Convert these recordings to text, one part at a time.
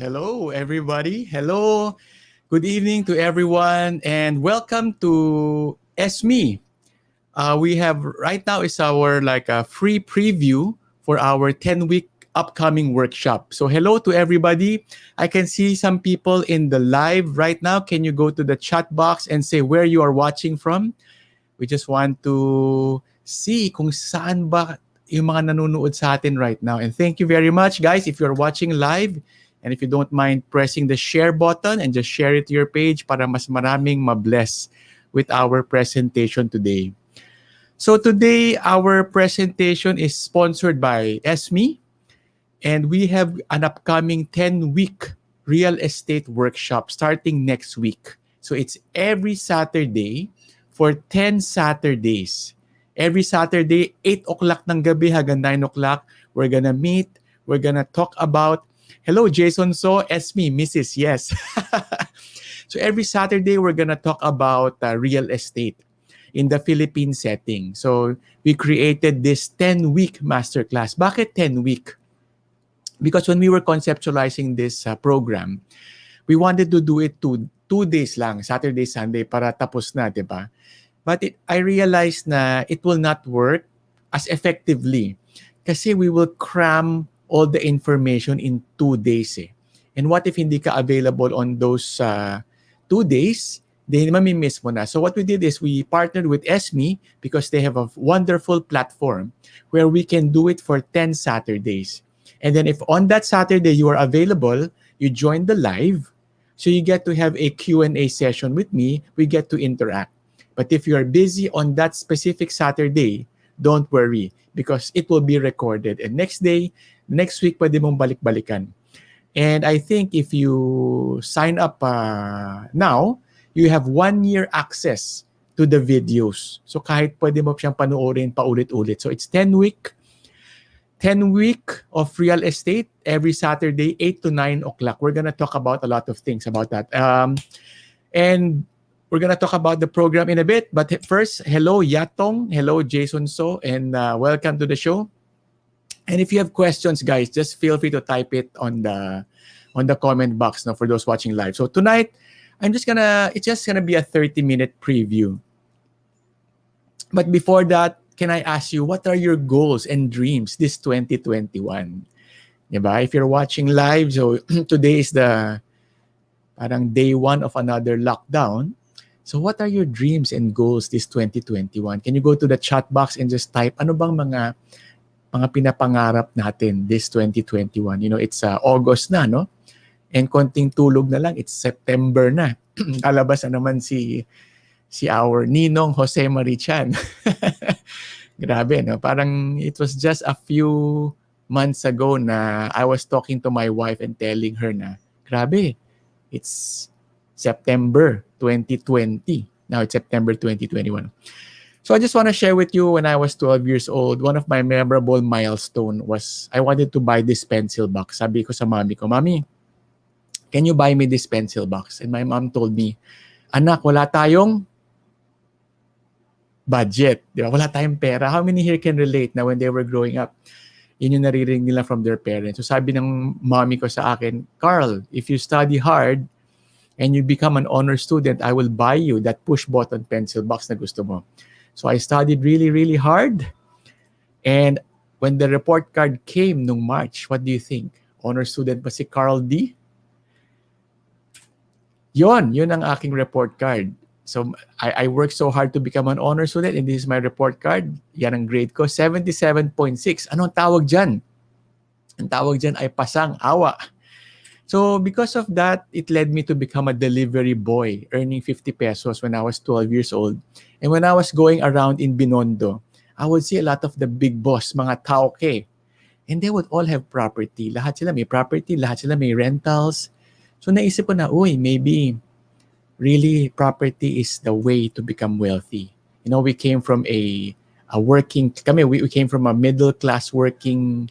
Hello, everybody. Hello. Good evening to everyone, and welcome to ESME. We have right now is our like a free preview for our 10-week upcoming workshop. So hello to everybody. I can see some people in the live right now. Can you go to the chat box and say where you are watching from? We just want to see kung saan ba yung mga nanonood sa atin right now. And thank you very much, guys, if you're watching live. And if you don't mind pressing the share button and just share it to your page para mas maraming mabless with our presentation today. So today, our presentation is sponsored by ESME, and we have an upcoming 10-week real estate workshop starting next week. So it's every Saturday for 10 Saturdays. Every Saturday, 8 o'clock ng gabi hanggang 9 o'clock, we're gonna meet, we're gonna talk about. Hello, Jason. So, ESME, Mrs. Yes. So, every Saturday, we're going to talk about real estate in the Philippine setting. So, we created this 10-week masterclass. Bakit 10-week? Because when we were conceptualizing this program, we wanted to do it two days lang, Saturday, Sunday, para tapos na, di ba? But I realized na it will not work as effectively kasi we will cram all the information in 2 days. And what if hindi ka available on those 2 days? Then mamimiss mo na. So what we did is we partnered with ESME because they have a wonderful platform where we can do it for 10 Saturdays. And then if on that Saturday you are available, you join the live. So you get to have a Q&A session with me. We get to interact. But if you are busy on that specific Saturday, don't worry because it will be recorded. And next week, pwede mong balik-balikan. And I think if you sign up now, you have 1 year access to the videos. So kahit pwede mo siyang panoorin paulit-ulit. So it's 10 week of real estate every Saturday, 8 to 9 o'clock. We're gonna talk about a lot of things about that. And we're gonna talk about the program in a bit. But first, hello Yatong, hello Jason So, and welcome to the show. And if you have questions, guys, just feel free to type it on the comment box now for those watching live. So tonight, it's just gonna be a 30-minute preview. But before that, can I ask you, what are your goals and dreams this 2021? Diba? If you're watching live, so today is the parang day 1 of another lockdown. So what are your dreams and goals this 2021? Can you go to the chat box and just type, ano bang mga pinapangarap natin this 2021? You know, it's August na, no? And konting tulog na lang, it's September na. Alabas na naman si our Ninong Jose Marichan. Grabe, no? Parang it was just a few months ago na I was talking to my wife and telling her na, grabe, it's September 2020. Now it's September 2021. So I just want to share with you when I was 12 years old, one of my memorable milestone was I wanted to buy this pencil box. Sabi ko sa mami ko, Mami, can you buy me this pencil box? And my mom told me, anak, wala tayong budget. Di ba? Wala tayong pera. How many here can relate na when they were growing up, yun yung naririnig nila from their parents. So sabi ng mami ko sa akin, Carl, if you study hard and you become an honor student, I will buy you that push-button pencil box na gusto mo. So I studied really, really hard. And when the report card came nung March, what do you think? Honor student ba si Carl D? Yun ang aking report card. So I worked so hard to become an honor student and this is my report card. Yan ang grade ko, 77.6. Anong tawag dyan? Ang tawag dyan ay pasang awa. So because of that, it led me to become a delivery boy, earning 50 pesos when I was 12 years old. And when I was going around in Binondo, I would see a lot of the big boss, mga tauke. And they would all have property. Lahat sila may property, lahat sila may rentals. So naisip ko na, maybe really property is the way to become wealthy. You know, we came from we came from a middle class working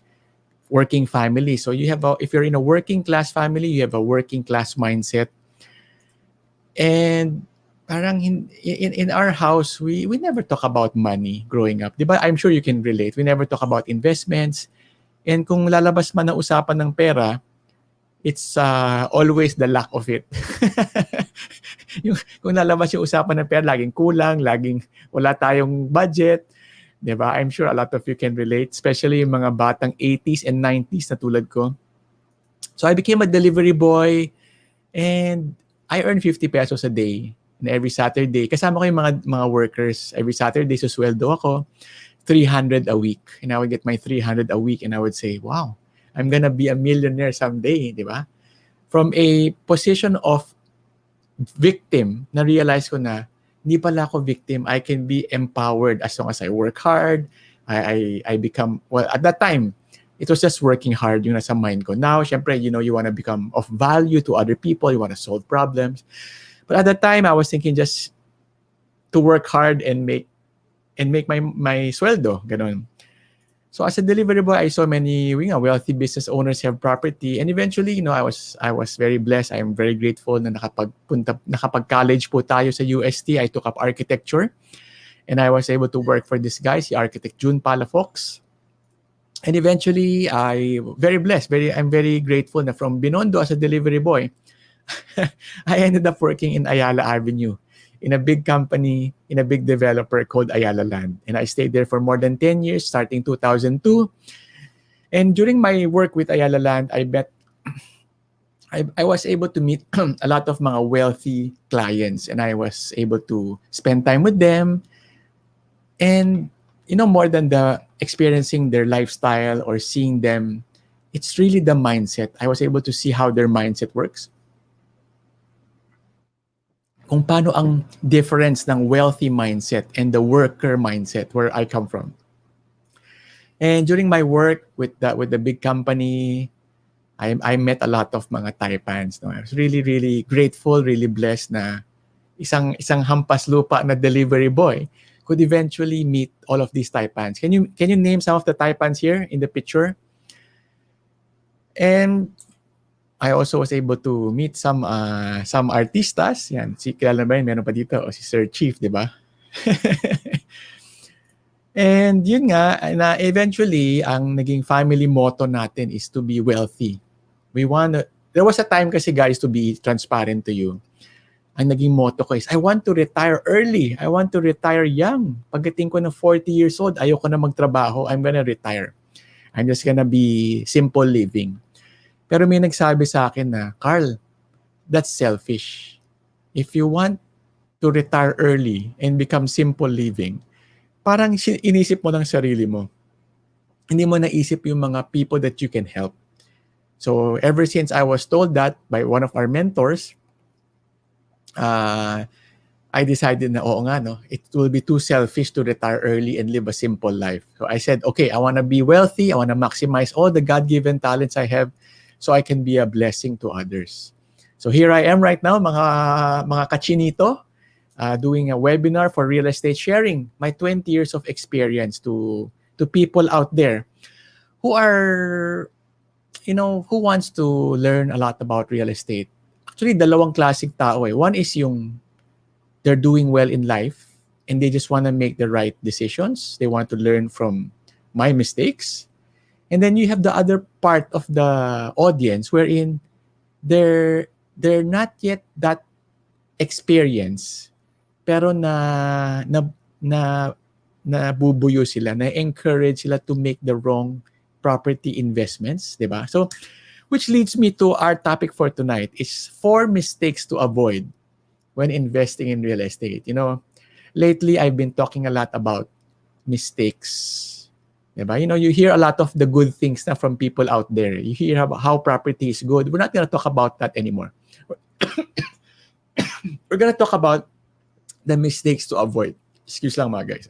family. So if you're in a working class family, you have a working class mindset. And parang in our house, we never talk about money growing up. Diba? I'm sure you can relate. We never talk about investments. And kung lalabas man ang usapan ng pera, it's always the lack of it. Kung lalabas yung usapan ng pera, laging kulang, laging wala tayong budget. Diba? I'm sure a lot of you can relate, especially yung mga batang 80s and 90s na tulad ko. So I became a delivery boy and I earn 50 pesos a day. And every Saturday, kasama ko yung mga workers. Every Saturday, susweldo ako, 300 a week. And I would get my 300 a week and I would say, wow, I'm gonna be a millionaire someday, di ba? From a position of victim, na-realize ko na, hindi pala ako victim. I can be empowered as long as I work hard. I become, well, at that time, it was just working hard yung nasa mind ko. Now, syempre, you want to become of value to other people. You want to solve problems. But at that time, I was thinking just to work hard and make my sweldo. Ganon. So as a delivery boy, I saw many wealthy business owners have property, and eventually, I was very blessed. I am very grateful na nakapag-college po tayo sa UST. I took up architecture, and I was able to work for this guy, si Architect June Palafox. And eventually, I'm very grateful na from Binondo as a delivery boy, I ended up working in Ayala Avenue, in a big company, in a big developer called Ayala Land. And I stayed there for more than 10 years, starting 2002. And during my work with Ayala Land, I was able to meet a lot of mga wealthy clients, and I was able to spend time with them. And, more than the experiencing their lifestyle or seeing them, it's really the mindset. I was able to see how their mindset works. Kung paano ang difference ng wealthy mindset and the worker mindset where I come from. And during my work with the big company, I met a lot of mga taipans. No? I was really, really grateful, really blessed na isang hampas lupa na delivery boy could eventually meet all of these taipans. Can you name some of the taipans here in the picture? And I also was able to meet some artistas. Yan, kilala ba yun? Meron pa dito. O si Sir Chief, di ba? And yun nga, na eventually, ang naging family motto natin is to be wealthy. There was a time kasi guys, to be transparent to you. Ang naging motto ko is, I want to retire early. I want to retire young. Pagdating ko ng 40 years old, ayoko na magtrabaho. I'm gonna retire. I'm just gonna be simple living. Pero may nagsabi sa akin na, Carl, that's selfish. If you want to retire early and become simple living, parang inisip mo ng sarili mo. Hindi mo naisip yung mga people that you can help. So ever since I was told that by one of our mentors, I decided na, oo nga, no, it will be too selfish to retire early and live a simple life. So I said, okay, I want to be wealthy. I want to maximize all the God-given talents I have, so I can be a blessing to others. So here I am right now, mga kachinito, doing a webinar for real estate, sharing my 20 years of experience to people out there who are, who wants to learn a lot about real estate. Actually, dalawang klaseng tao eh. One is yung they're doing well in life and they just want to make the right decisions. They want to learn from my mistakes. And then you have the other part of the audience wherein they're not yet that experienced, pero nabubuyo sila, na-encourage sila to make the wrong property investments, di ba? So, which leads me to our topic for tonight is 4 mistakes to avoid when investing in real estate. Lately I've been talking a lot about mistakes. Diba? You hear a lot of the good things na from people out there. You hear about how property is good. We're not going to talk about that anymore. We're going to talk about the mistakes to avoid. Excuse lang mga guys.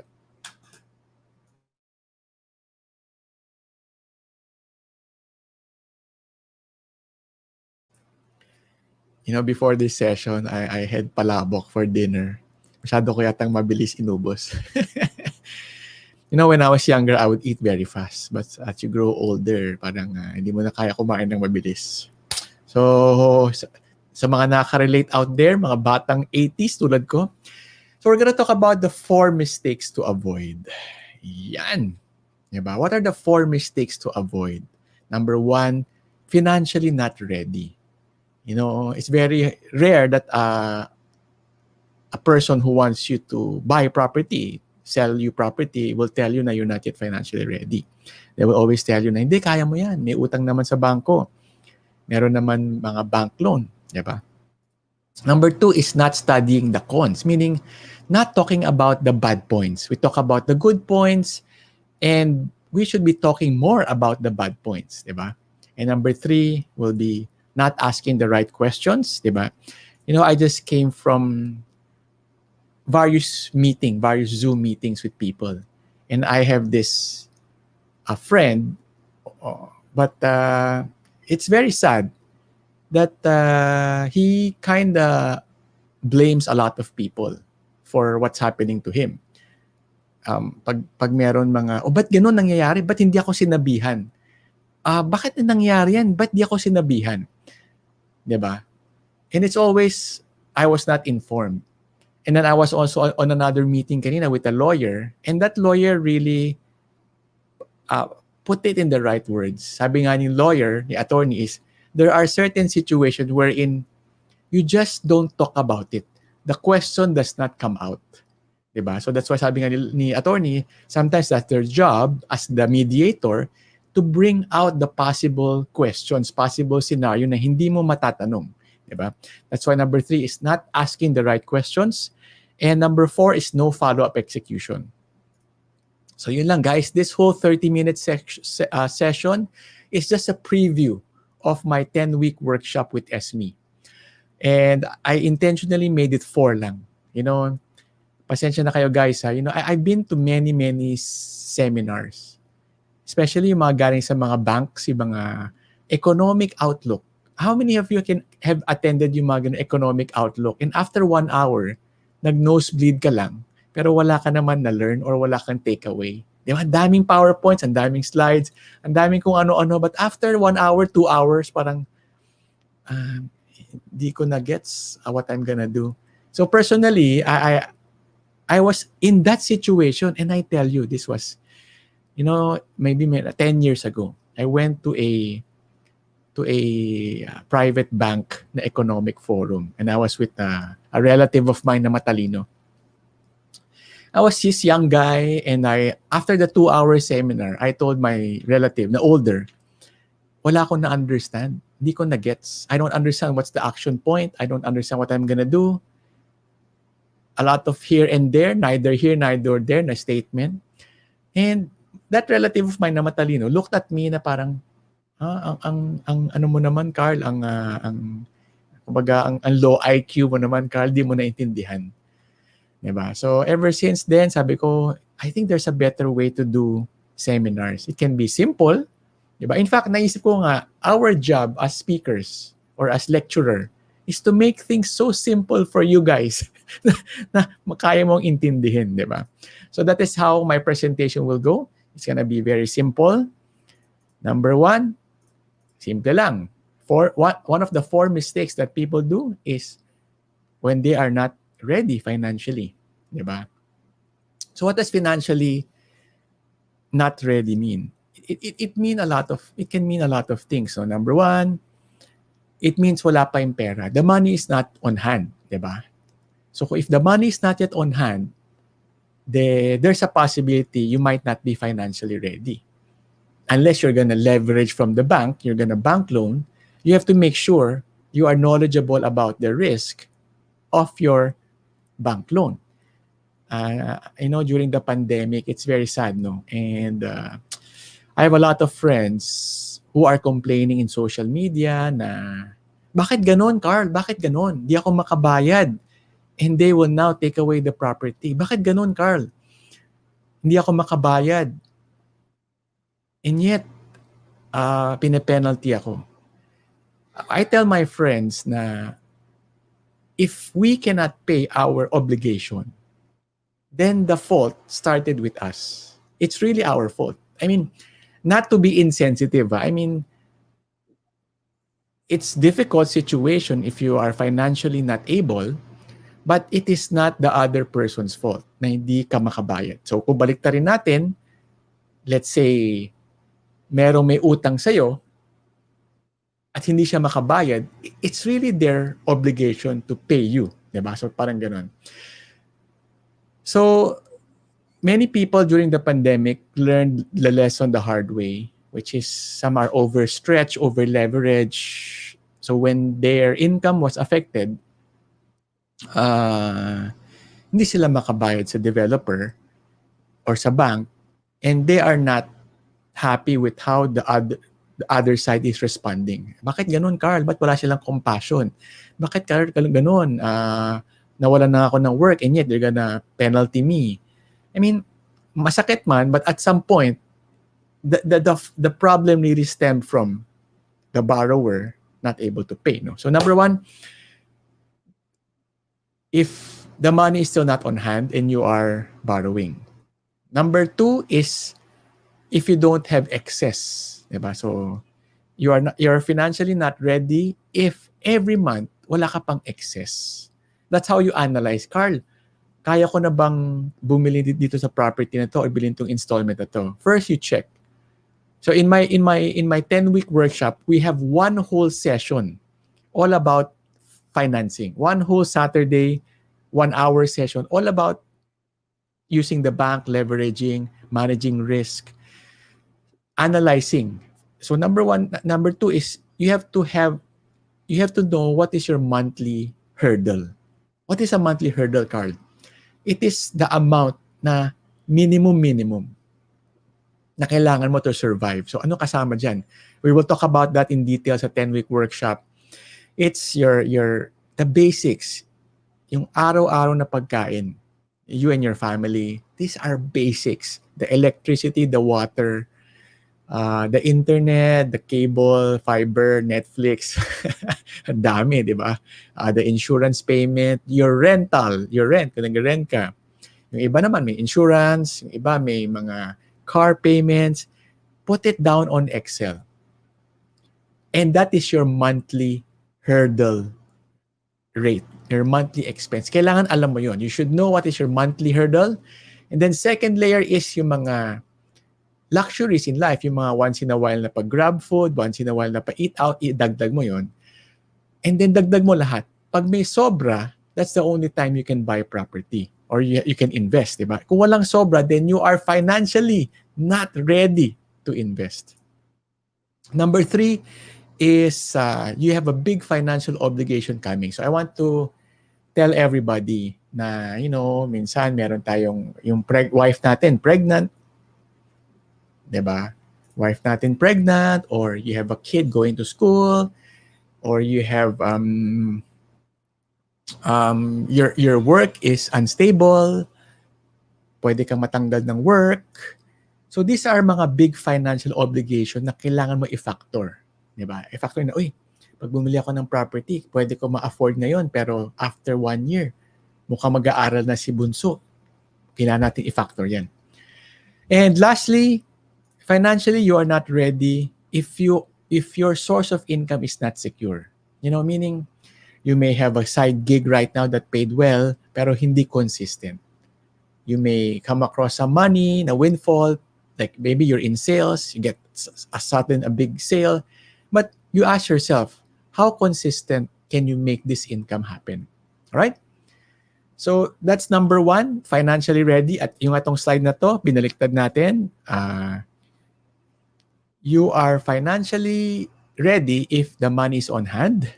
Before this session, I had palabok for dinner. Masyado ko yatang mabilis inubos. When I was younger, I would eat very fast. But as you grow older, parang hindi mo na kaya kumain ng mabilis. So, sa mga nakaka-relate out there, mga batang 80s tulad ko, so we're gonna talk about the 4 mistakes to avoid. Yan. Diba? What are the 4 mistakes to avoid? Number 1, financially not ready. You know, it's very rare that a person who wants you to buy property, sell you property, will tell you na you're not yet financially ready. They will always tell you na, hindi, kaya mo yan. May utang naman sa bangko. Meron naman mga bank loan. Diba? Number two is not studying the cons, meaning not talking about the bad points. We talk about the good points, and we should be talking more about the bad points. Diba? And number three will be not asking the right questions. Diba? You know, I just came from various Zoom meetings with people. And I have this a friend, but it's very sad that he kind of blames a lot of people for what's happening to him. Pag meron mga, ba't ganun nangyayari? Ba't hindi ako sinabihan? Bakit nangyayari yan? Ba't di ako sinabihan? Diba? And it's always, I was not informed. And then I was also on another meeting kanina with a lawyer, and that lawyer really put it in the right words. Sabi nga ni lawyer, ni attorney is, there are certain situations wherein you just don't talk about it. The question does not come out. Diba? So that's why sabi nga ni attorney, sometimes that's their job as the mediator to bring out the possible questions, possible scenario na hindi mo matatanong. Diba? That's why number three is not asking the right questions. And number four is no follow-up execution. So yun lang guys, this whole 30-minute session is just a preview of my 10-week workshop with ESME. And I intentionally made it 4 lang. You know, pasensya na kayo guys ha. You know, I've been to many seminars. Especially yung mga galing sa mga banks, yung mga economic outlook. How many of you have attended yung mga economic outlook, and after 1 hour, nag-nosebleed ka lang, pero wala ka naman na-learn or wala kang takeaway? Di ba? Ang daming PowerPoints, ang daming slides, ang daming kung ano-ano, but after 1 hour, 2 hours, parang di ko na-gets what I'm gonna do. So personally, I was in that situation, and I tell you, this was, you know, maybe 10 years ago. I went to a private bank na economic forum, and I was with a relative of mine na matalino. I was this young guy, and after the 2-hour seminar, I told my relative na older, wala akong na-understand. Hindi ko na-gets. I don't understand what's the action point. I don't understand what I'm gonna do. A lot of here and there, neither here, neither there na statement. And that relative of mine na matalino looked at me na parang, ang ano mo naman, Carl, kumbaga, ang low IQ mo naman, Carl, di mo naintindihan. Diba? So, ever since then, sabi ko, I think there's a better way to do seminars. It can be simple. Diba? In fact, naisip ko nga, our job as speakers or as lecturer is to make things so simple for you guys na kaya mong intindihin. Diba? So, that is how my presentation will go. It's gonna be very simple. Number 1, simple lang. One of the 4 mistakes that people do is when they are not ready financially. Diba? So what does financially not ready mean? It can mean a lot of things. So number 1, it means wala pa yung pera. The money is not on hand. Diba? So if the money is not yet on hand, there's a possibility you might not be financially ready. Unless you're gonna leverage from the bank, you're gonna bank loan, you have to make sure you are knowledgeable about the risk of your bank loan. You know, during the pandemic, it's very sad, no? And I have a lot of friends who are complaining in social media na, bakit ganon, Carl? Bakit ganon? Di ako makabayad. And they will now take away the property. Bakit ganon, Carl? Hindi ako makabayad. And yet, pinapenalty ako. I tell my friends na if we cannot pay our obligation, then the fault started with us. It's really our fault. I mean, not to be insensitive. I mean, it's difficult situation if you are financially not able, but it is not the other person's fault na hindi ka makabayad. So, kung baliktarin natin, let's say, merong may utang sa'yo, at hindi siya makabayad, it's really their obligation to pay you. Diba? So parang ganun. So many people during the pandemic learned the lesson the hard way, which is some are overstretched, over leveraged. So when their income was affected, uh, hindi sila makabayad sa developer or sa bank, and they are not happy with how the other side is responding. Bakit ganun, Carl? Ba't wala silang compassion? Bakit, Carl, ganun? Nawalan na ako ng work and yet they're gonna penalty me. I mean, masakit man, but at some point, the problem really stemmed from the borrower not able to pay. No? So number one, if the money is still not on hand and you are borrowing. Number two is if you don't have excess. Diba? So you're financially not ready if every month wala ka pang excess. That's how you analyze, Carl, kaya ko na bang bumili dito sa property na to or bilhin tong installment na to? First, you check. So in my 10-week workshop, we have one whole session all about financing. One whole Saturday, 1 hour session all about using the bank, leveraging, managing risk, analyzing. So number two is you have to know what is your monthly hurdle. What is a monthly hurdle, Carl? It is the amount na minimum na kailangan mo to survive. So ano kasama dyan? We will talk about that in detail sa 10-week workshop. It's the basics. Yung araw-araw na pagkain. You and your family. These are basics. The electricity, the water, the internet, the cable, fiber, Netflix. Ang dami, di ba? The insurance payment, your rent, kung nag-rent ka. Yung iba naman may insurance, yung iba may mga car payments. Put it down on Excel. And that is your monthly hurdle rate, your monthly expense. Kailangan alam mo yon. You should know what is your monthly hurdle. And then second layer is yung mga luxuries in life, yung mga once in a while na pag-grab food, once in a while na pa-eat out, dagdag mo yon. And then dagdag mo lahat. Pag may sobra, that's the only time you can buy property or you can invest, di ba? Kung walang sobra, then you are financially not ready to invest. Number three is you have a big financial obligation coming. So I want to tell everybody na, minsan meron tayong yung wife natin pregnant, diba? Wife natin pregnant, or you have a kid going to school, or you have your work is unstable, pwede kang matanggal ng work. So these are mga big financial obligation na kailangan mo i-factor. Diba? I-factor na, pag bumili ako ng property, pwede ko ma-afford ngayon, pero after 1 year, mukhang mag-aaral na si Bunso. Kailangan natin i-factor yan. And lastly, financially, you are not ready if your source of income is not secure. Meaning, you may have a side gig right now that paid well, pero hindi consistent. You may come across some money, na windfall, like maybe you're in sales, you get a big sale, but you ask yourself, how consistent can you make this income happen? All right? So that's number one, financially ready. At yung atong slide na to, binaliktad natin. You are financially ready if the money is on hand.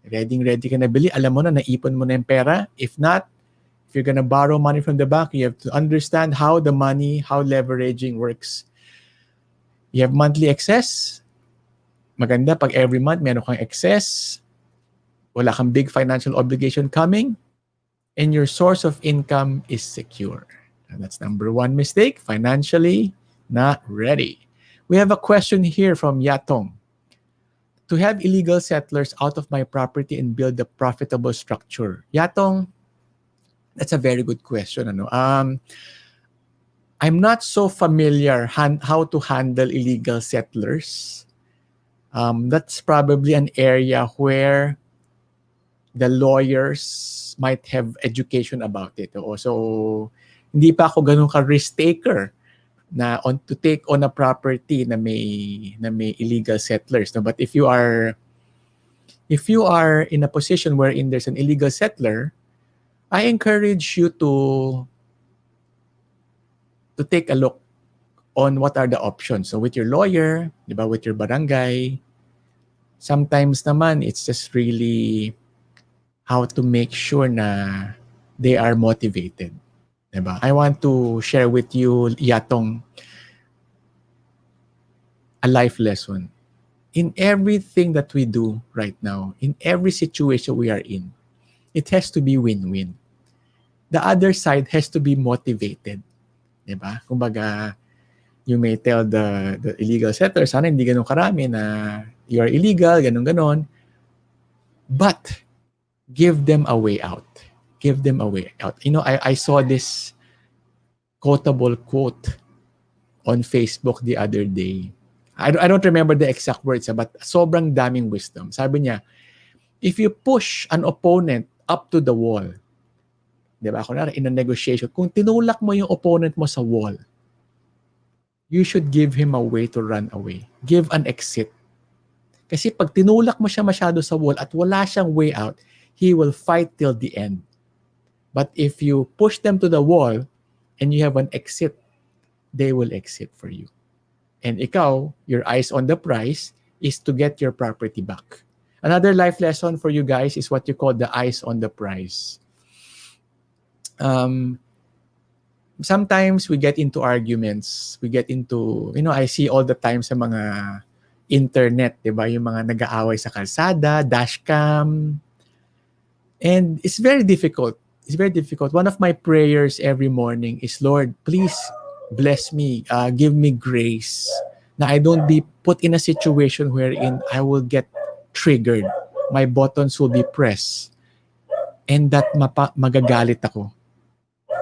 Ready ka na bili. Alam mo na, naipon mo na yung pera. If not, if you're gonna borrow money from the bank, you have to understand how leveraging works. You have monthly excess. Maganda pag every month meron kang excess. Wala kang big financial obligation coming. And your source of income is secure. And that's number one mistake, financially not ready. We have a question here from Yatong. To have illegal settlers out of my property and build a profitable structure. Yatong, that's a very good question. I'm not so familiar how to handle illegal settlers. That's probably an area where the lawyers might have education about it. So, hindi pa ako ganun ka-risk taker to take on a property na may illegal settlers. No? But if you are If you are in a position wherein there's an illegal settler, I encourage you to take a look on what are the options. So with your lawyer, di ba, with your barangay, sometimes naman it's just really how to make sure na they are motivated. Di ba? I want to share with you, Yatong, a life lesson. In everything that we do right now, in every situation we are in, it has to be win-win. The other side has to be motivated. Di ba? Kumbaga, you may tell the illegal settler, sana hindi ganun karami na you are illegal, ganun-ganon. But, give them a way out. Give them a way out. You know, I saw this quotable quote on Facebook the other day. I don't remember the exact words, but sobrang daming wisdom. Sabi niya, if you push an opponent up to the wall, di ba, kunwari in a negotiation, kung tinulak mo yung opponent mo sa wall, you should give him a way to run away. Give an exit. Kasi pag tinulak mo siya masyado sa wall at wala siyang way out, he will fight till the end. But if you push them to the wall and you have an exit, they will exit for you. And ikaw, your eyes on the prize is to get your property back. Another life lesson for you guys is what you call the eyes on the prize. Sometimes we get into arguments. We get into, you know, I see all the time sa mga internet, di ba? Yung mga nag-aaway sa kalsada, dashcam. And it's very difficult. It's very difficult. One of my prayers every morning is, Lord, please bless me, give me grace, na I don't be put in a situation wherein I will get triggered. My buttons will be pressed. And that magagalit ako.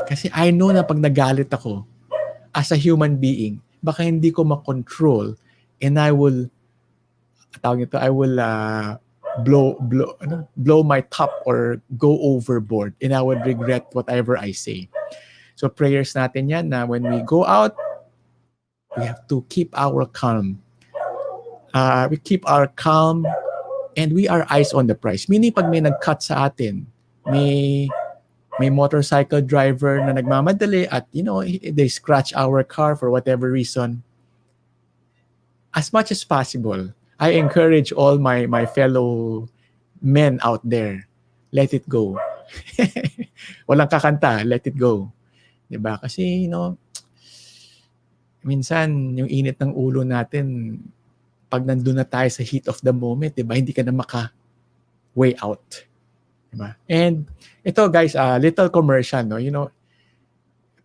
Kasi I know na pag nagalit ako, as a human being, baka hindi ko makontrol and I will, I will blow my top or go overboard and I would regret whatever I say. So prayers natin yan na when we go out, we have to keep our calm. We keep our calm and we are eyes on the prize. Meaning pag may nag-cut sa atin, may motorcycle driver na nagmamadali at, you know, they scratch our car for whatever reason, as much as possible, I encourage all my fellow men out there, let it go. Walang kakanta, let it go. Diba? Kasi, you know, minsan, yung init ng ulo natin, pag nandun na tayo sa heat of the moment, diba, hindi ka na maka-way out. Diba? And ito, guys, little commercial, no? You know,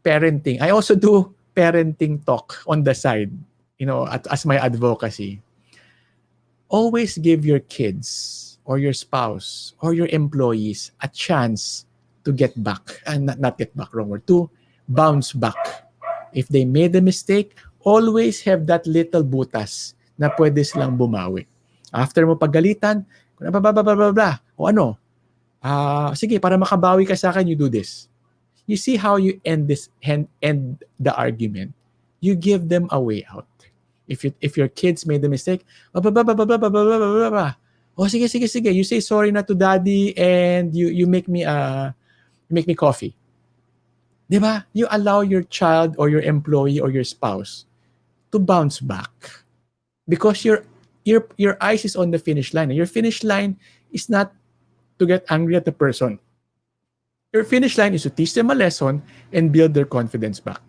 parenting. I also do parenting talk on the side, you know, as my advocacy. Always give your kids or your spouse or your employees a chance to get back. And not get back, wrong word, to bounce back. If they made a mistake, always have that little butas na pwede silang bumawi. After mo pagalitan, o ano, sige, para makabawi ka sa akin, you do this. You see how you end the argument. You give them a way out. If your kids made a mistake, oh, sige. You say sorry na to daddy and you make me coffee. Diba? You allow your child or your employee or your spouse to bounce back. Because your eyes is on the finish line. Your finish line is not to get angry at the person. Your finish line is to teach them a lesson and build their confidence back.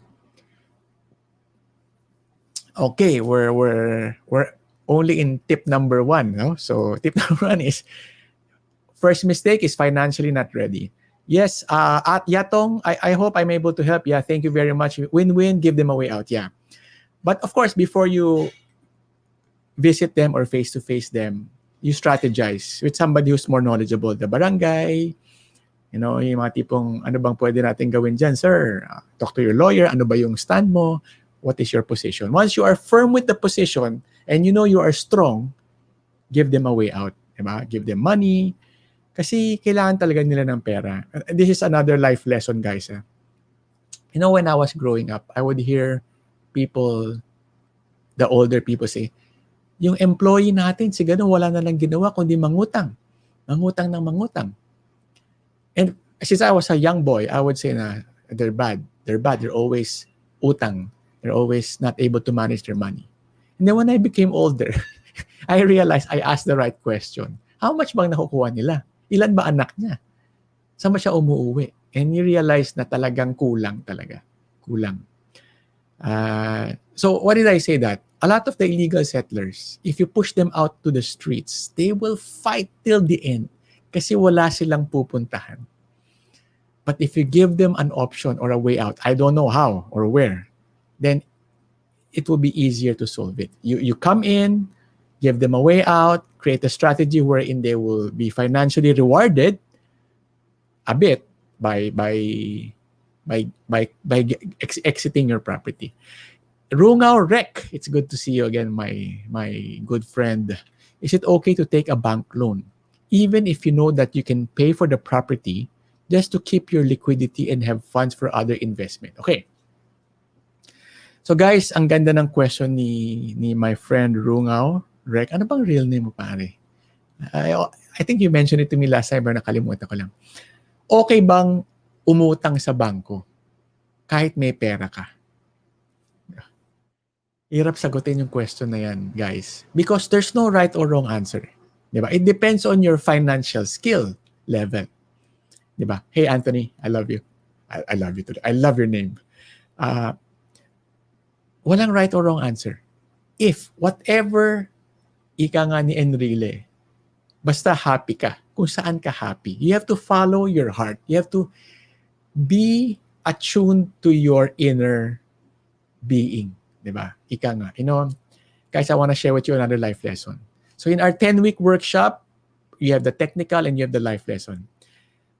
Okay, we're only in tip number 1, no? So tip number 1 is first mistake is financially not ready. Yes, at Yatong, I hope I'm able to help. Yeah, thank you very much. Win-win, give them a way out. Yeah. But of course, before you visit them or face-to-face them, you strategize with somebody who's more knowledgeable. The barangay, you know, yung mga tipong, ano bang pwede natin gawin dyan, sir? Talk to your lawyer. Ano ba yung stand mo? What is your position? Once you are firm with the position and you know you are strong, give them a way out. Diba? Give them money. Kasi kailangan talaga nila ng pera. This is another life lesson, guys. You know, when I was growing up, I would hear people, the older people say, yung employee natin, si ganun, wala na lang ginawa kundi mangutang. Mangutang ng mangutang. And since I was a young boy, I would say na they're bad. They're bad. They're always utang. They're always not able to manage their money. And then when I became older, I realized I asked the right question. How much bang nakukuha nila? Ilan ba anak niya? Saan ba siya umuuwi? And you realize na talagang kulang talaga. Kulang. So what did I say that? A lot of the illegal settlers, if you push them out to the streets, they will fight till the end kasi wala silang pupuntahan. But if you give them an option or a way out, I don't know how or where, then it will be easier to solve it. You come in, give them a way out, create a strategy wherein they will be financially rewarded a bit by exiting your property. Rungao Rec, it's good to see you again, my good friend. Is it okay to take a bank loan, even if you know that you can pay for the property, just to keep your liquidity and have funds for other investment? Okay. So guys, ang ganda ng question ni my friend Rungao Rec. Ano bang real name mo, pare? I think you mentioned it to me last time, pero nakalimutan ko lang. Okay bang umutang sa bangko kahit may pera ka? Hirap sagutin yung question na yan, guys. Because there's no right or wrong answer. Diba? It depends on your financial skill level. Diba? Hey, Anthony, I love you. I love you today. I love your name. Walang right or wrong answer. If whatever ika nga ni Enrile, basta happy ka, kung saan ka happy, you have to follow your heart. You have to be attuned to your inner being. Diba? Ika nga. You know, guys, I want to share with you another life lesson. So in our 10-week workshop, you have the technical and you have the life lesson.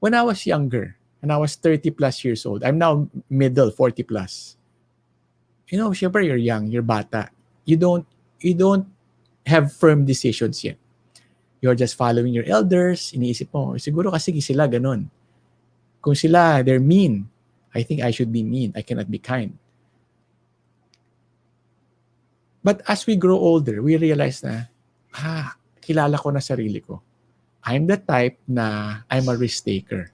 When I was younger, and I was 30 plus years old, I'm now middle 40 plus. You know, syempre you're young, you're bata. You don't have firm decisions yet. You're just following your elders. Iniisip mo, siguro kasi sila ganun. Kung sila, they're mean, I think I should be mean. I cannot be kind. But as we grow older, we realize na, kilala ko na sarili ko. I'm the type na I'm a risk taker.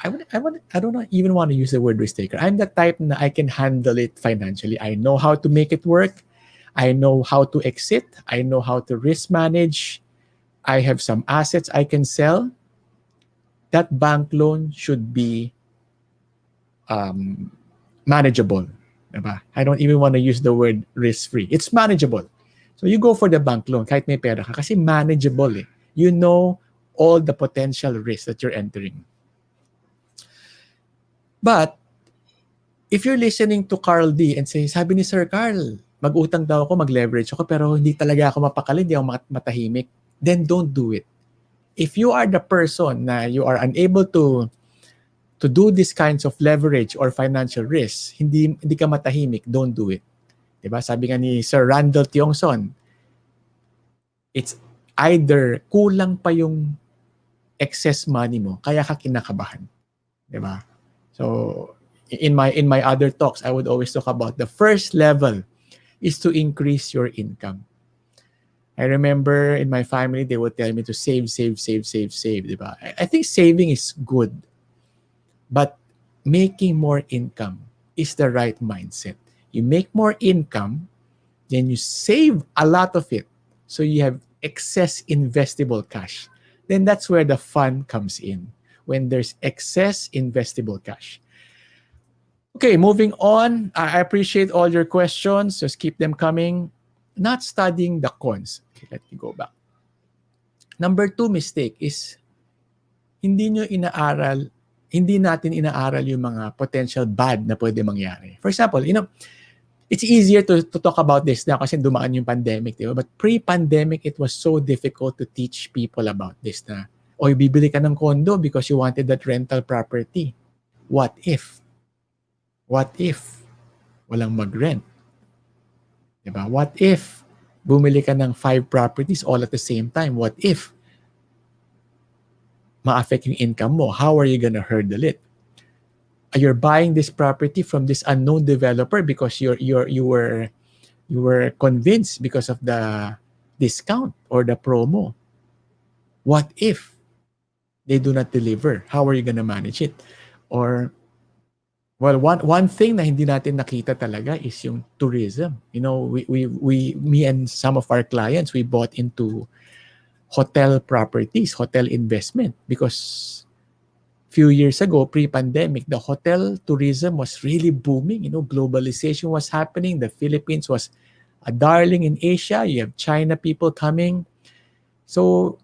I don't even want to use the word risk taker. I'm the type na I can handle it financially. I know how to make it work. I know how to exit. I know how to risk manage. I have some assets I can sell. That bank loan should be manageable. Diba? I don't even want to use the word risk-free. It's manageable. So you go for the bank loan kahit may pera ka kasi manageable eh. You know all the potential risks that you're entering. But if you're listening to Carl D and say, sabi ni Sir Carl, mag-utang daw ako, mag-leverage ako, pero hindi talaga ako mapakali, hindi ako matahimik, then don't do it. If you are the person na you are unable to do these kinds of leverage or financial risks, hindi ka matahimik, don't do it. Diba? Sabi nga ni Sir Randall Tiongson, it's either kulang pa yung excess money mo, kaya ka kinakabahan. Diba? So, in my other talks, I would always talk about the first level is to increase your income. I remember in my family, they would tell me to save. Diba? I think saving is good. But making more income is the right mindset. You make more income, then you save a lot of it. So you have excess investable cash. Then that's where the fun comes in. When there's excess investable cash. Okay, moving on. I appreciate all your questions. Just keep them coming. Not studying the cons. Okay, let me go back. Number 2 mistake is hindi natin inaaral yung mga potential bad na pwede mangyari. For example, you know, it's easier to talk about this now kasi dumaan yung pandemic, di ba? But pre-pandemic, it was so difficult to teach people about this na, bibili ka ng condo because you wanted that rental property. What if? What if walang mag-rent? Diba? What if bumili ka ng 5 properties all at the same time? What if ma-affect yung income mo? How are you gonna hurdle it? You're buying this property from this unknown developer because you were convinced because of the discount or the promo. What if they do not deliver? How are you gonna manage it? Or, well, one thing na hindi natin nakita talaga is yung tourism. You know, me and some of our clients, we bought into hotel properties, hotel investment, because few years ago, pre-pandemic, the hotel tourism was really booming. You know, globalization was happening. The Philippines was a darling in Asia. You have China people coming. So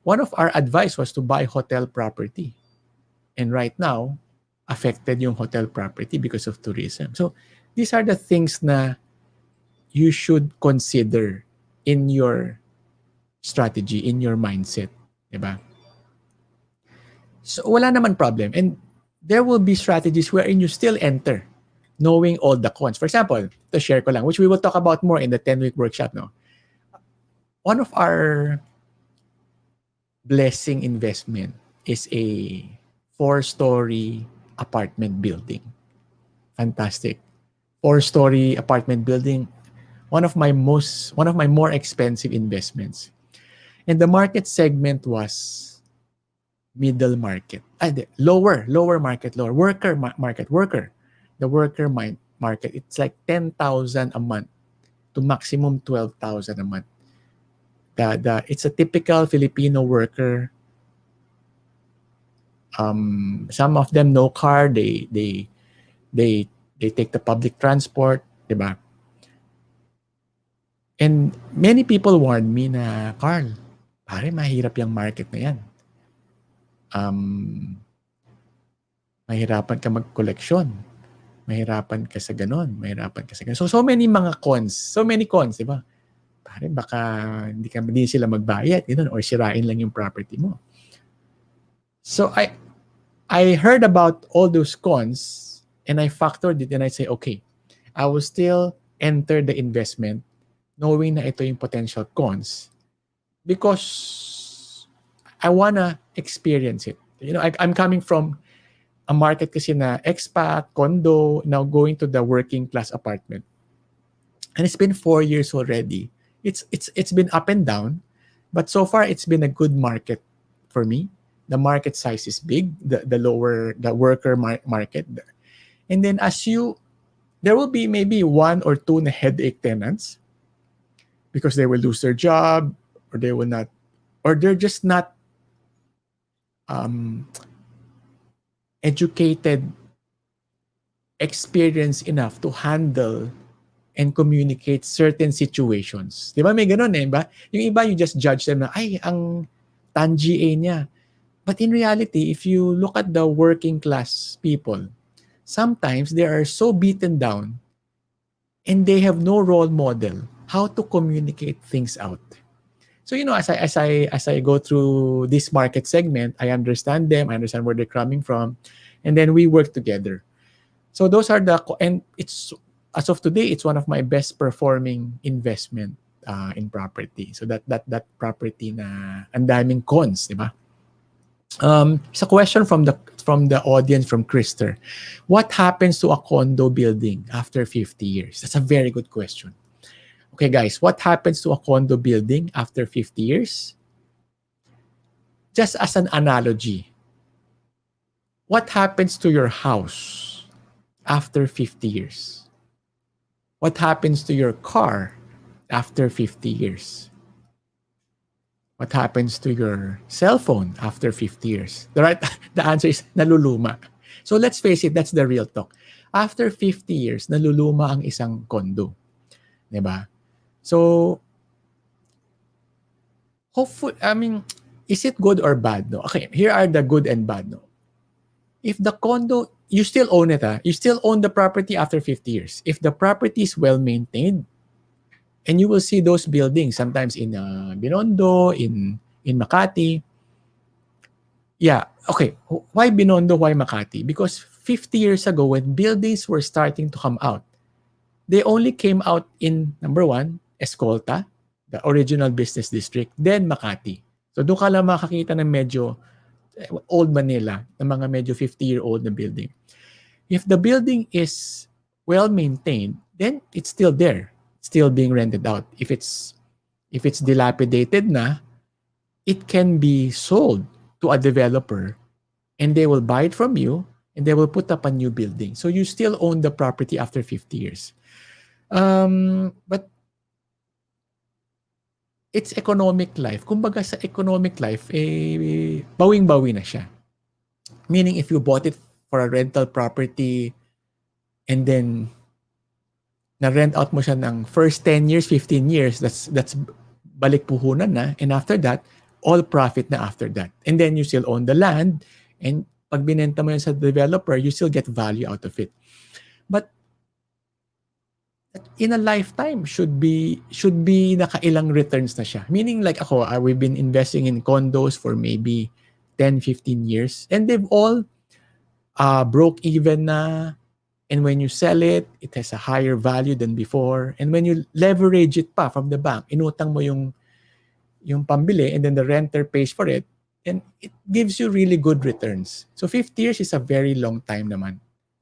one of our advice was to buy hotel property. And right now, affected yung hotel property because of tourism. So these are the things na you should consider in your strategy, in your mindset. Diba? So wala naman problem. And there will be strategies wherein you still enter knowing all the cons. For example, to share ko lang, which we will talk about more in the 10-week workshop. No? One of our blessing investment is a 4-story apartment building. Fantastic. 4-story apartment building. One of my more expensive investments. And the market segment was middle market. Lower market, lower market, worker. The worker market, it's like 10,000 a month to maximum 12,000 a month. It's a typical Filipino worker. Some of them no car, they take the public transport, diba? And many people warned me na, Carl, pare, mahirap yung market na yan. Mahirapan ka mag-collection. Mahirapan ka sa ganon. Mahirapan ka sa ganon. So many mga cons. So many cons, di ba? Pare, baka hindi sila magbayad, ganun, or sirain lang yung property mo. So I heard about all those cons and I factored it and I say, okay, I will still enter the investment knowing na ito yung potential cons because I wanna experience it. You know, I'm coming from a market kasi na expat, condo, now going to the working class apartment. And it's been 4 years already. It's been up and down, but so far it's been a good market for me. The market size is big, the worker market. And then there will be maybe 1 or 2 na headache tenants because they will lose their job or they will not, or they're just not educated, experienced enough to handle and communicate certain situations. Di ba may ganun ba? Yung iba, you just judge them na, ay, ang tangi niya. But in reality, if you look at the working class people, sometimes they are so beaten down and they have no role model how to communicate things out. So, you know, as I go through this market segment, I understand them, I understand where they're coming from, and then we work together. So those are and it's, as of today, it's one of my best performing investment in property. So that property na ang daming cons, di ba? It's a question from the audience, from Krister. What happens to a condo building after 50 years? That's a very good question. Okay, guys, what happens to a condo building after 50 years? Just as an analogy, what happens to your house after 50 years? What happens to your car after 50 years? What happens to your cell phone after 50 years? The answer is naluluma. So let's face it, that's the real talk. After 50 years, naluluma ang isang condo. Diba? So, hopefully, is it good or bad? No? Okay, here are the good and bad. No? If the condo, you still own it, you still own the property after 50 years. If the property is well maintained, and you will see those buildings sometimes in Binondo, in Makati. Yeah, okay. Why Binondo? Why Makati? Because 50 years ago, when buildings were starting to come out, they only came out in, number 1, Escolta, the original business district, then Makati. So doon ka lang makakita ng medyo old Manila, ng mga medyo 50-year-old na building. If the building is well maintained, then it's still there, still being rented out. If it's dilapidated na, it can be sold to a developer and they will buy it from you and they will put up a new building. So you still own the property after 50 years. But it's economic life. Kumbaga sa economic life, bawing-bawi na siya. Meaning if you bought it for a rental property and then na-rent out mo siya ng first 10 years, 15 years, that's balik puhunan na. And after that, all profit na after that. And then you still own the land and pag binenta mo yan sa developer, you still get value out of it. But in a lifetime should be nakailang returns na siya. Meaning like ako, we've been investing in condos for maybe 10, 15 years and they've all broke even na. And when you sell it, it has a higher value than before. And when you leverage it pa from the bank, inutang mo yung pambili and then the renter pays for it, and it gives you really good returns. So 50 years is a very long time naman.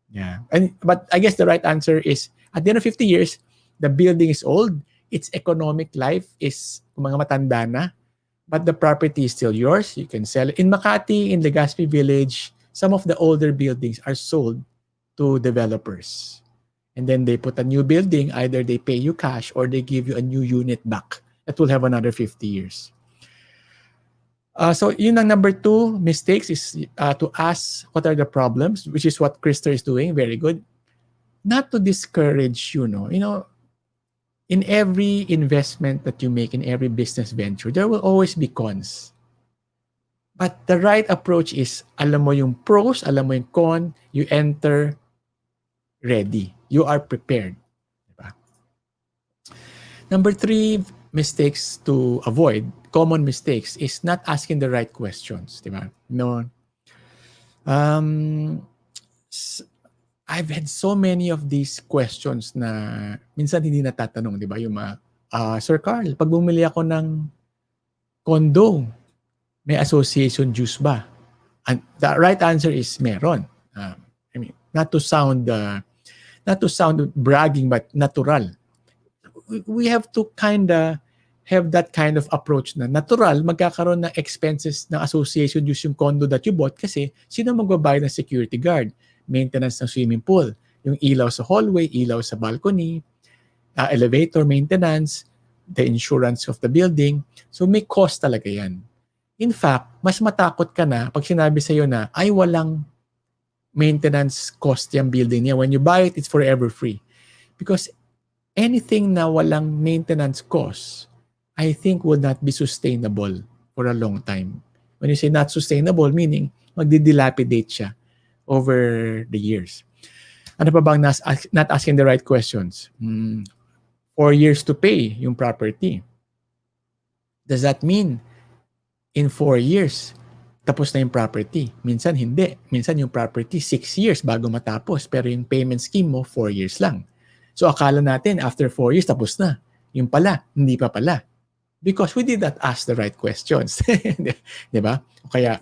Yeah. But I guess the right answer is at the end of 50 years, the building is old, its economic life is mga matanda na, but the property is still yours. You can sell it. In Makati, in Legazpi Village, some of the older buildings are sold to developers. And then they put a new building, either they pay you cash or they give you a new unit back that will have another 50 years. So yun ang number 2 mistakes is to ask what are the problems, which is what Krista is doing. Very good. Not to discourage you, no. You know, in every investment that you make, in every business venture, there will always be cons. But the right approach is, alam mo yung pros, alam mo yung con, you enter ready. You are prepared. Diba? Number 3 mistakes to avoid, common mistakes, is not asking the right questions. Diba? No. I've had so many of these questions na minsan hindi natatanong, di ba? Yung mga, Sir Carl, pag bumili ako ng condo, may association dues ba? And the right answer is meron. I mean, not to sound bragging, but natural. We have to kinda have that kind of approach na natural, magkakaroon ng expenses ng association dues yung condo that you bought kasi sino magbabayad ng security guard? Maintenance ng swimming pool, yung ilaw sa hallway, ilaw sa balcony, elevator maintenance, the insurance of the building. So may cost talaga yan. In fact, mas matakot ka na pag sinabi sa'yo na ay walang maintenance cost yung building niya. When you buy it, it's forever free. Because anything na walang maintenance cost, I think will not be sustainable for a long time. When you say not sustainable, meaning magdidilapidate siya over the years. Ano pa bang not asking the right questions? 4 years to pay yung property. Does that mean in 4 years, tapos na yung property? Minsan hindi. Minsan yung property 6 years bago matapos. Pero yung payment scheme mo, 4 years lang. So akala natin after 4 years, tapos na. Yung pala, hindi pa pala. Because we did not ask the right questions. Diba? O kaya,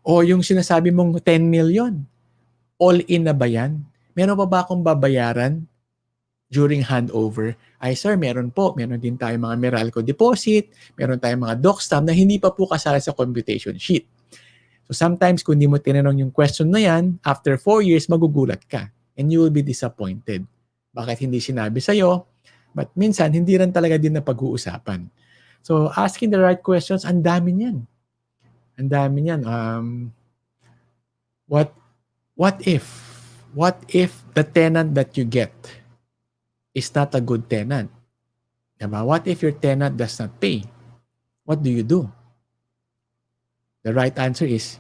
yung sinasabi mong 10 million, all in na ba yan? Meron pa ba akong babayaran during handover? Ay sir, meron po. Meron din tayong mga Meralco deposit, meron tayong mga doc stamp na hindi pa po kasala sa computation sheet. So sometimes kung hindi mo tinanong yung question na yan, after 4 years, magugulat ka. And you will be disappointed. Bakit hindi sinabi sa'yo? But minsan, hindi rin talaga din na pag-uusapan. So asking the right questions, ang dami niyan. Ang dami niyan. What if the tenant that you get is not a good tenant? Diba? What if your tenant does not pay? What do you do? The right answer is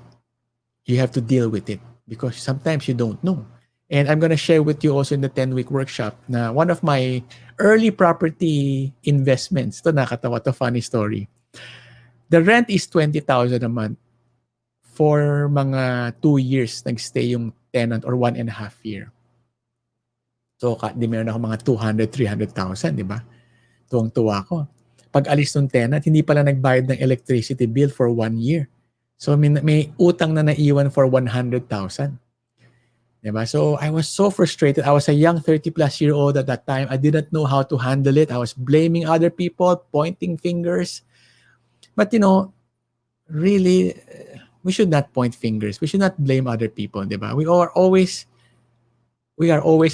you have to deal with it because sometimes you don't know. And I'm going to share with you also in the 10-week workshop na one of my early property investments. Ito nakatawa, to funny story. The rent is 20,000 a month. For mga 2 years, nagstay yung tenant or 1.5 year. So, di meron ako mga 200,000, 300,000, di ba? Tuwang-tuwa ko. Pag alis ng tenant, hindi pala nagbayad ng electricity bill for 1 year. So, may utang na naiwan for 100,000. Diba? So, I was so frustrated. I was a young 30-plus-year-old at that time. I didn't know how to handle it. I was blaming other people, pointing fingers. But, really, we should not point fingers. We should not blame other people, 'di ba? We are always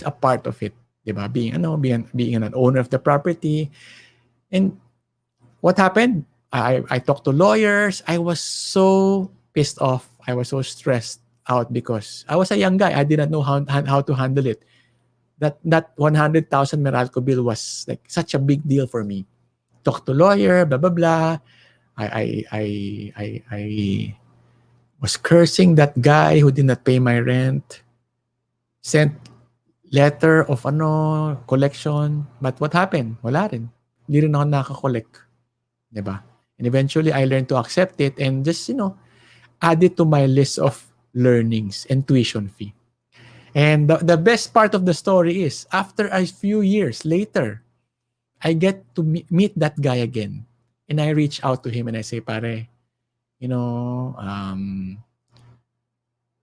a part of it, 'di ba? Being an owner of the property. And what happened? I talked to lawyers. I was so pissed off. I was so stressed out because I was a young guy. I did not know how to handle it. That 100,000 Meralco bill was like such a big deal for me. Talk to lawyer, blah blah blah. I I I I was cursing that guy who did not pay my rent. Sent letter of collection. But what happened? Wala rin. Hindi rin ako nakakollect. 'Di ba? And eventually, I learned to accept it and just, add it to my list of learnings and tuition fee. And the best part of the story is, after a few years later, I get to meet that guy again. And I reach out to him and I say, pare, you know, um,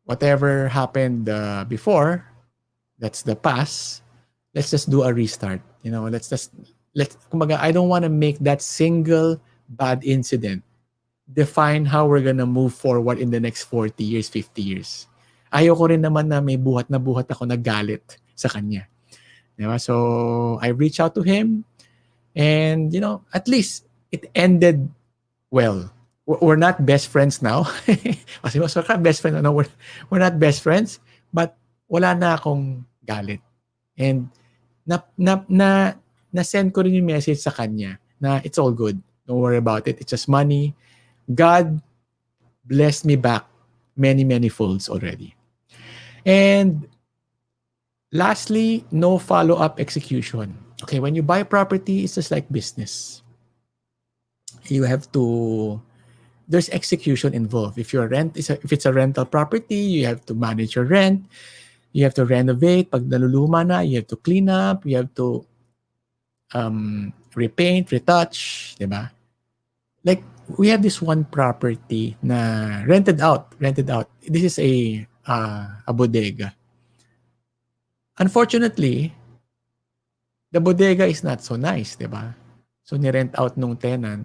whatever happened before, that's the past. Let's just do a restart. Kumbaga, I don't want to make that single bad incident define how we're gonna move forward in the next 40 years, 50 years. Ayoko rin naman na may buhat na buhat ako na galit sa kanya. Diba? So, I reached out to him and, at least it ended well. We're not best friends now. Kasi mas best friend, we're not best friends, but wala na akong galit. And na-send ko rin yung message sa kanya na it's all good. Don't worry about it. It's just money. God blessed me back many, many folds already. And lastly, no follow-up execution. Okay, when you buy property, it's just like business. You have to, there's execution involved. If it's a rental property, you have to manage your rent. You have to renovate. Pag naluluma na, you have to clean up. You have to repaint, retouch, diba? Like, we have this one property na rented out. This is a bodega. Unfortunately, the bodega is not so nice, diba? So, ni-rent out nung tenant.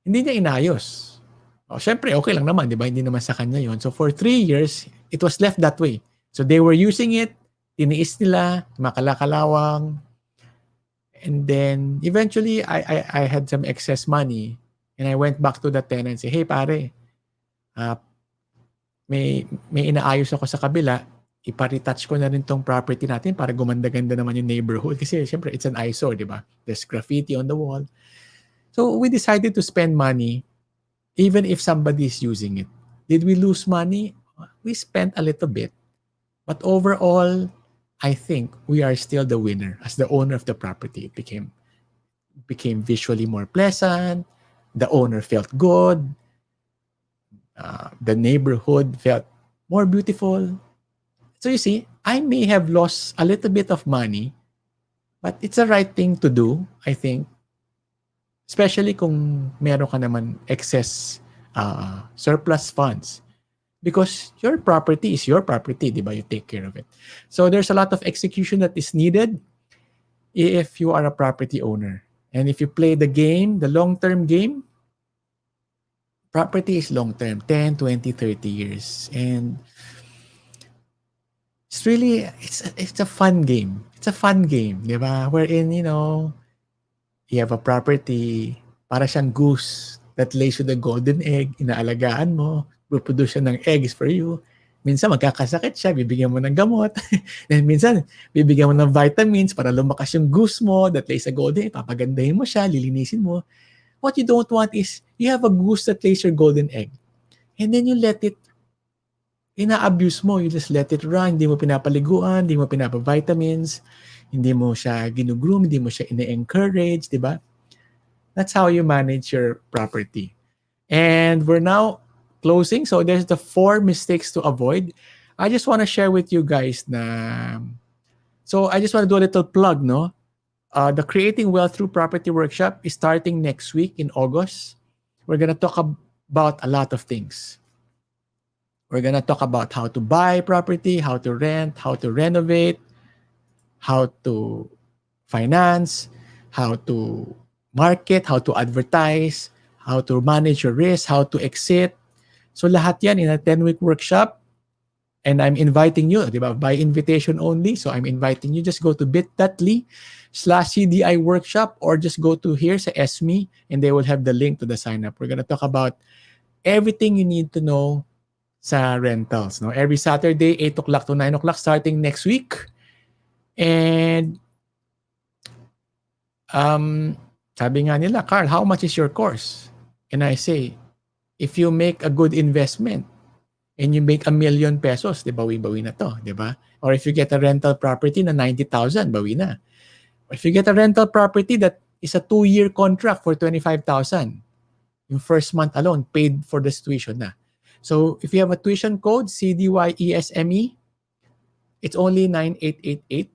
Hindi niya inayos. Syempre, okay lang naman, diba? Hindi naman sa kanya yon. So, for 3 years, it was left that way. So, they were using it, tiniis nila, makalakalawang. And then, eventually, I had some excess money. And I went back to the tenant and say, hey, pare, may inaayos ako sa kabila. Ipa-retouch ko na rin tong property natin para gumanda-ganda naman yung neighborhood. Kasi, syempre, it's an eyesore, di ba? There's graffiti on the wall. So, we decided to spend money even if somebody is using it. Did we lose money? We spent a little bit. But overall, I think we are still the winner as the owner of the property. It became visually more pleasant. The owner felt good. The neighborhood felt more beautiful. So you see, I may have lost a little bit of money, but it's the right thing to do, I think. Especially kung meron ka naman excess surplus funds. Because your property is your property, di ba? You take care of it. So there's a lot of execution that is needed if you are a property owner. And if you play the game, the long-term game, property is long-term, 10, 20, 30 years. And it's a fun game. It's a fun game, di ba? Wherein, you have a property, para siyang goose that lays you the golden egg, inaalagaan mo, produce siya ng eggs for you. Minsan magkakasakit siya, bibigyan mo ng gamot. And minsan, bibigyan mo ng vitamins para lumakas yung goose mo that lays a golden egg, papagandahin mo siya, lilinisin mo. What you don't want is, you have a goose that lays your golden egg. And then you let it, ina-abuse mo, you just let it run, hindi mo pinapaliguan, hindi mo pinapavitamins, hindi mo siya ginugroom, hindi mo siya ine-encourage, di ba? That's how you manage your property. And we're now closing. So there's the 4 mistakes to avoid. I just want to share with you guys na, so I just want to do a little plug, no? The Creating Wealth Through Property Workshop is starting next week in August. We're going to talk about a lot of things. We're going to talk about how to buy property, how to rent, how to renovate, how to finance, how to market, how to advertise, how to manage your risk, how to exit. So lahat yan in a 10-week workshop. And I'm inviting you, di ba? By invitation only. So I'm inviting you. Just go to bit.ly/CDI workshop or just go to here sa ESME and they will have the link to the sign up. We're going to talk about everything you need to know sa rentals. No? Every Saturday, 8 o'clock to 9 o'clock starting next week. And sabi nga nila, Carl, how much is your course? And I say, if you make a good investment and you make ₱1,000,000, di bawi-bawi na to, di ba? Or if you get a rental property na 90,000, bawi na. Or if you get a rental property that is a 2-year contract for 25,000, yung first month alone, paid for the tuition na. So if you have a tuition code, CDYESME, it's only 9888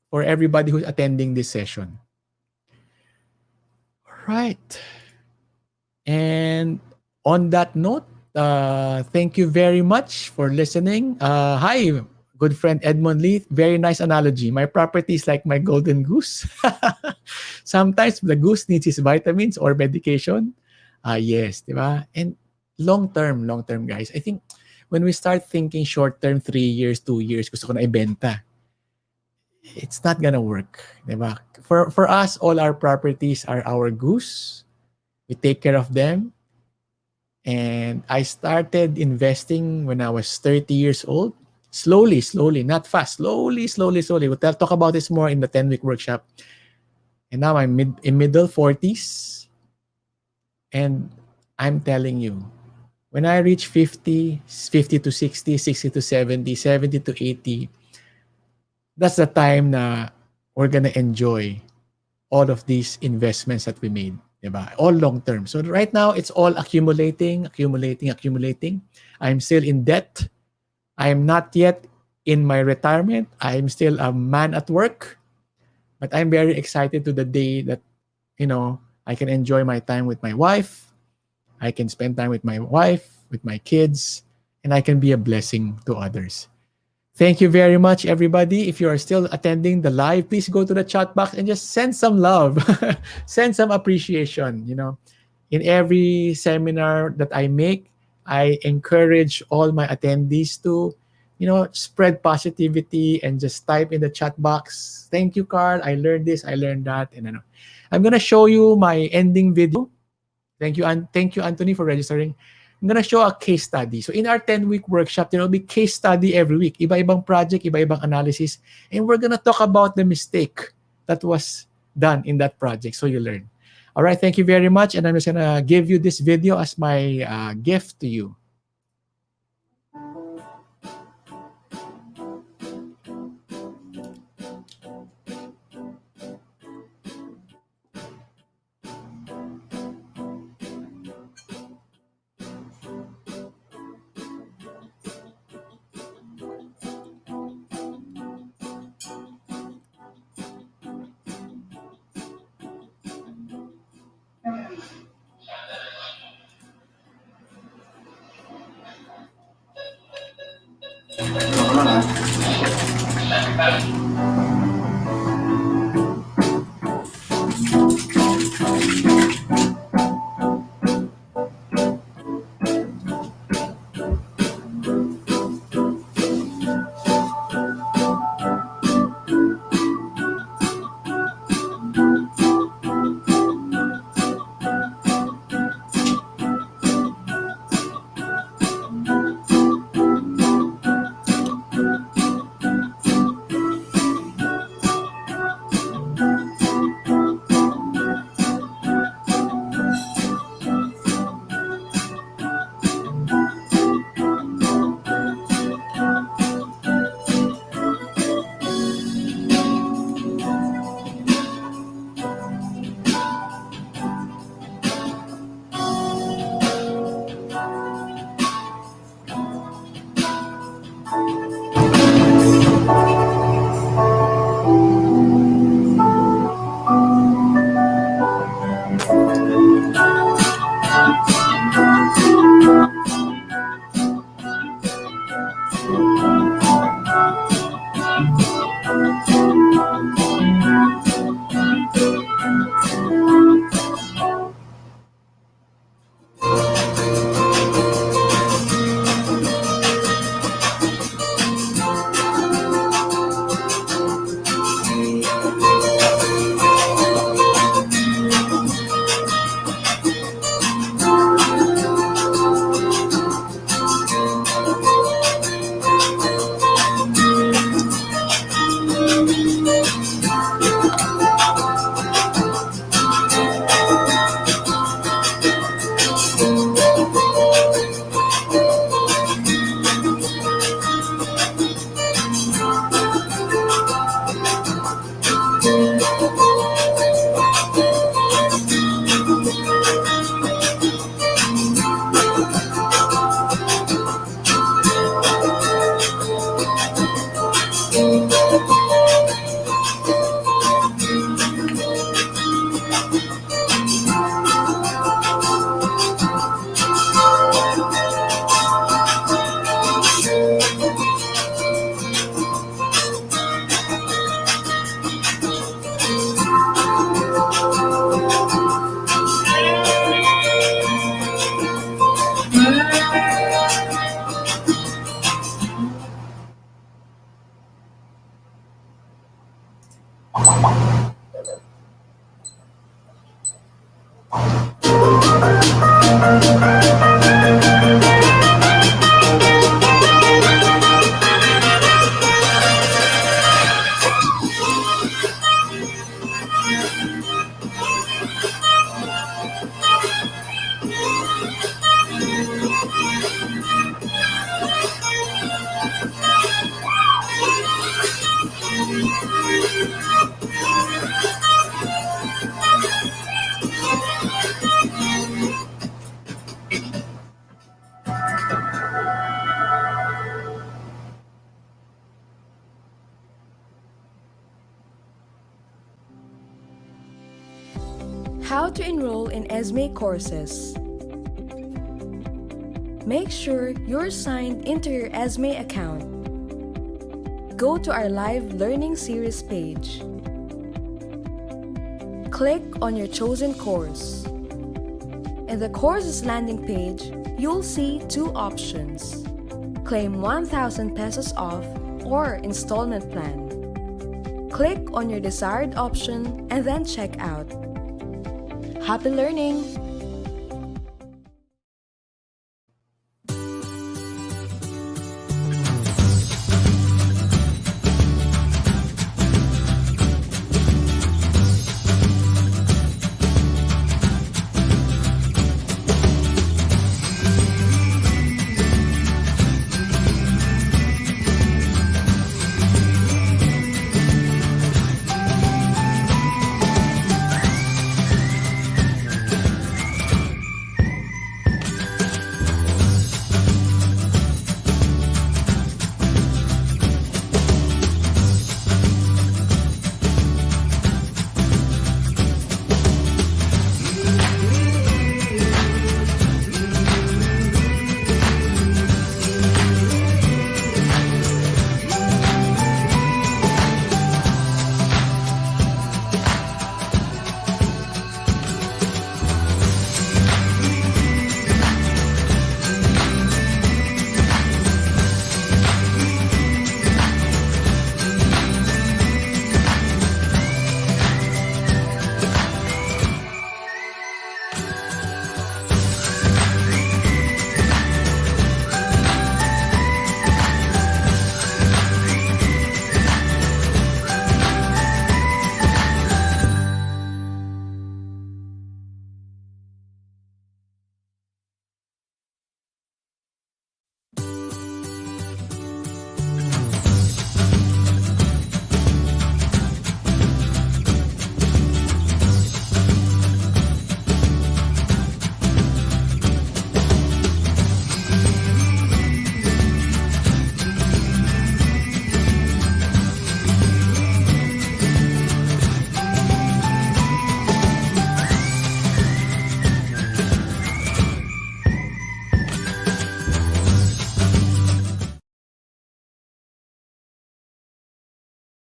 for everybody who's attending this session. All right. And on that note, thank you very much for listening. Hi, good friend Edmond Lee. Very nice analogy. My property is like my golden goose. Sometimes the goose needs his vitamins or medication. Yes, di ba? And long-term, guys. I think when we start thinking short-term, 3 years, 2 years, gusto ko na ibenta, it's not gonna work. Di ba? For us, all our properties are our goose. We take care of them. And I started investing when I was 30 years old. Slowly, not fast. Slowly. We'll talk about this more in the 10-week workshop. And now I'm in middle 40s. And I'm telling you, when I reach 50, 50 to 60, 60 to 70, 70 to 80, that's the time na we're gonna enjoy all of these investments that we made. Diba? All long term. So right now, it's all accumulating. I'm still in debt. I'm not yet in my retirement. I'm still a man at work. But I'm very excited to the day that, I can enjoy my time with my wife. I can spend time with my wife, with my kids, and I can be a blessing to others. Thank you very much, everybody. If you are still attending the live, please go to the chat box and just send some love, send some appreciation. In every seminar that I make, I encourage all my attendees to, spread positivity and just type in the chat box. Thank you, Carl. I learned this, I learned that, and I'm gonna show you my ending video. Thank you, Anthony, for registering. I'm gonna show a case study. So in our 10-week workshop, there will be case study every week. Iba-ibang project, iba-ibang analysis. And we're gonna talk about the mistake that was done in that project so you learn. All right, thank you very much. And I'm just gonna give you this video as my gift to you. How to enroll in ESME courses. Make sure you're signed into your ESME account. Go to our live learning series page. Click on your chosen course. In the courses landing page, you'll see two options: claim 1,000 pesos off or installment plan. Click on your desired option and then check out. Happy learning!